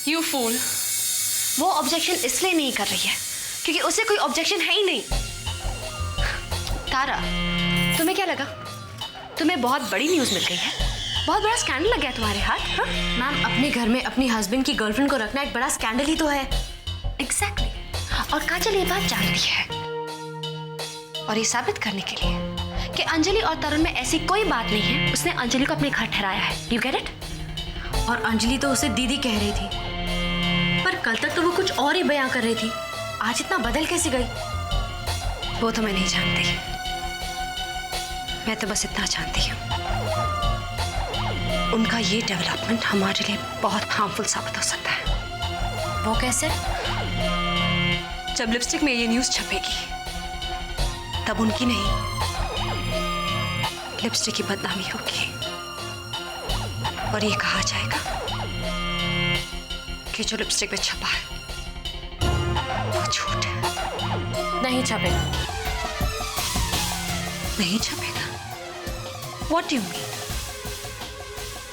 You fool. वो objection इसलिए नहीं कर रही है क्योंकि उसे कोई ऑब्जेक्शन है ही नहीं। तारा, तुम्हें क्या लगा? तुम्हें बहुत बड़ी न्यूज़ मिल गई है? बहुत बड़ा स्कैंडल लग गया तुम्हारे हाथ? हाँ? मैम, अपने घर में अपनी हस्बैंड की गर्लफ्रेंड को रखना एक बड़ा स्कैंडल ही तो है। एग्जैक्टली। और काजल ये बात जानती है और ये साबित करने के लिए कि अंजलि और तरुण में ऐसी कोई बात नहीं है, उसने अंजलि को अपने घर ठहराया है। You get it? और अंजलि तो उसे दीदी कह रही थी, पर कल तक तो वो कुछ और ही बयां कर रही थी। आज इतना बदल कैसे गई? वो तो मैं नहीं जानती। मैं तो बस इतना जानती हूँ, उनका ये डेवलपमेंट हमारे लिए बहुत हार्मफुल साबित हो सकता है। वो कैसे? जब लिपस्टिक में ये न्यूज़ छपेगी तब उनकी नहीं, लिपस्टिक की बदनामी होगी और ये कहा जाएगा कि जो लिपस्टिक में छपा है वो झूठ है। नहीं छपेगा। नहीं छपेगा? What do you mean?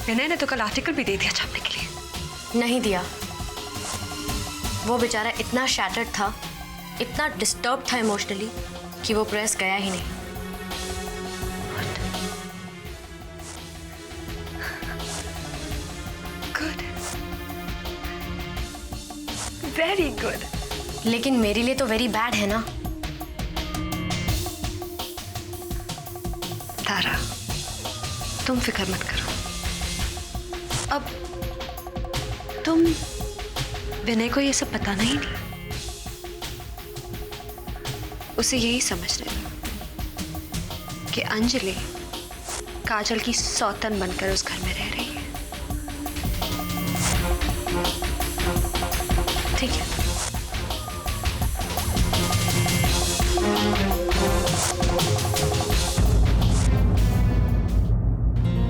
विनय ने तो कल आर्टिकल भी दे दिया छापने के लिए। नहीं दिया। वो बेचारा इतना शैटर्ड था, इतना डिस्टर्ब था इमोशनली कि वो प्रेस गया ही नहीं। Good, very good. लेकिन मेरे लिए तो वेरी बैड है ना। तारा, तुम फिक्र मत करो। अब तुम विनय को ये सब बताना ही नहीं, उसे यही समझने दो कि अंजलि काजल की सौतन बनकर उस घर में रह रही है। ठीक है?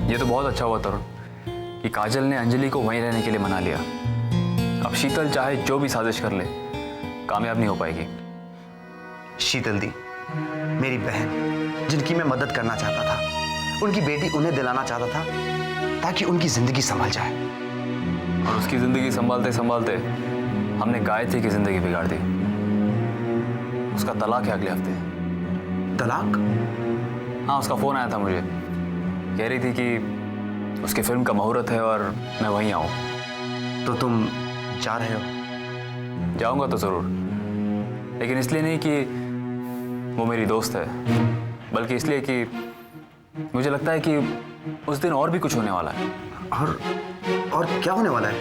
ये तो बहुत अच्छा हुआ तरुण कि काजल ने अंजलि को वहीं रहने के लिए मना लिया। अब शीतल चाहे जो भी साजिश कर ले, कामयाब नहीं हो पाएगी। शीतल दी मेरी बहन, जिनकी मैं मदद करना चाहता था, उनकी बेटी उन्हें दिलाना चाहता था ताकि उनकी जिंदगी संभल जाए, और उसकी जिंदगी संभालते संभालते हमने गायत्री की जिंदगी बिगाड़ दी। उसका तलाक है अगले हफ्ते। तलाक? हाँ, उसका फोन आया था मुझे, कह रही थी कि उसकी फिल्म का मुहूर्त है और मैं वहीं आऊँ। तो तुम जा रहे हो? जाऊंगा तो जरूर, लेकिन इसलिए नहीं कि वो मेरी दोस्त है, बल्कि इसलिए कि मुझे लगता है कि उस दिन और भी कुछ होने वाला है। और क्या होने वाला है?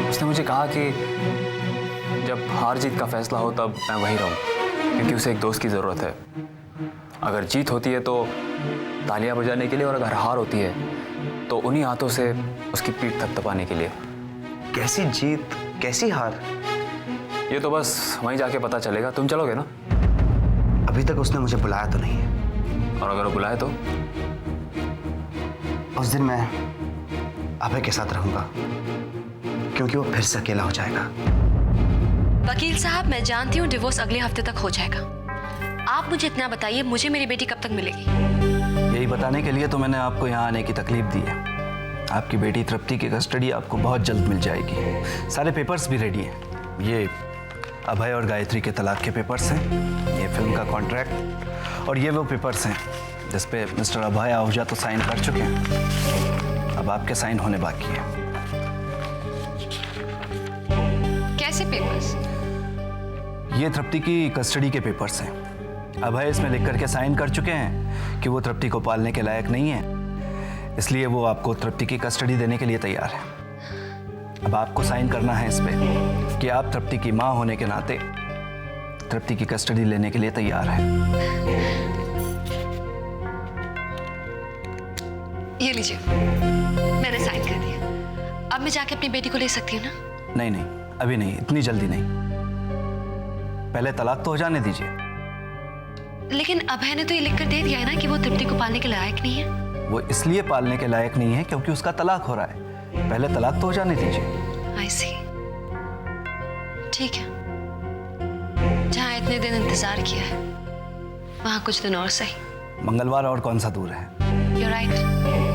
उसने मुझे कहा कि जब हार जीत का फैसला हो तब मैं वहीं रहूं, क्योंकि उसे एक दोस्त की ज़रूरत है। अगर जीत होती है तो तालियां बजाने के लिए, और अगर हार होती है तो उन्हीं हाथों से उसकी पीठ थपथपाने के लिए। कैसी जीत, कैसी हार? ये तो बस वहीं जाके पता चलेगा। तुम चलोगे ना? अभी तक उसने मुझे बुलाया तो नहीं है। और अगर वो बुलाए तो? उस दिन मैं अभय के साथ रहूंगा, क्योंकि वो फिर से अकेला हो जाएगा। वकील साहब, मैं जानती हूँ डिवोर्स अगले हफ्ते तक हो जाएगा। आप मुझे इतना बताइए, मुझे मेरी बेटी कब तक मिलेगी? यही बताने के लिए तो मैंने आपको यहाँ आने की तकलीफ दी है। आपकी बेटी तृप्ति की कस्टडी आपको बहुत जल्द मिल जाएगी। सारे पेपर्स भी रेडी हैं। ये अभय और गायत्री के तलाक के पेपर्स हैं, ये फिल्म का कॉन्ट्रैक्ट, और ये वो पेपर्स हैं जिस पे मिस्टर अभय आहूजा तो साइन कर चुके हैं। अब आपके साइन होने बाकी हैं। कैसे पेपर्स? ये तृप्ति की कस्टडी के पेपर्स हैं। अभय इसमें लिख करके साइन कर चुके हैं कि वो तृप्ति को पालने के लायक नहीं है, इसलिए वो आपको तृप्ति की कस्टडी देने के लिए तैयार है। अब आपको साइन करना है इस पे कि आप तृप्ति की माँ होने के नाते तृप्ति की कस्टडी लेने के लिए तैयार हैं। ये लीजिए, मैंने साइन कर दिया। अब मैं जाके अपनी बेटी को ले सकती हूँ ना? नहीं नहीं, अभी नहीं, इतनी जल्दी नहीं। पहले तलाक तो हो जाने दीजिए। लेकिन अभय ने तो ये लिखकर दे दिया है ना कि वो तृप्ति को पालने के लायक नहीं है। वो इसलिए पालने के लायक नहीं है क्योंकि उसका तलाक हो रहा है। पहले तलाक तो हो जाने दीजिए। आई सी, ठीक है। जहाँ इतने दिन इंतजार किया है, वहाँ कुछ दिन और सही। मंगलवार और कौन सा दूर है? You're right.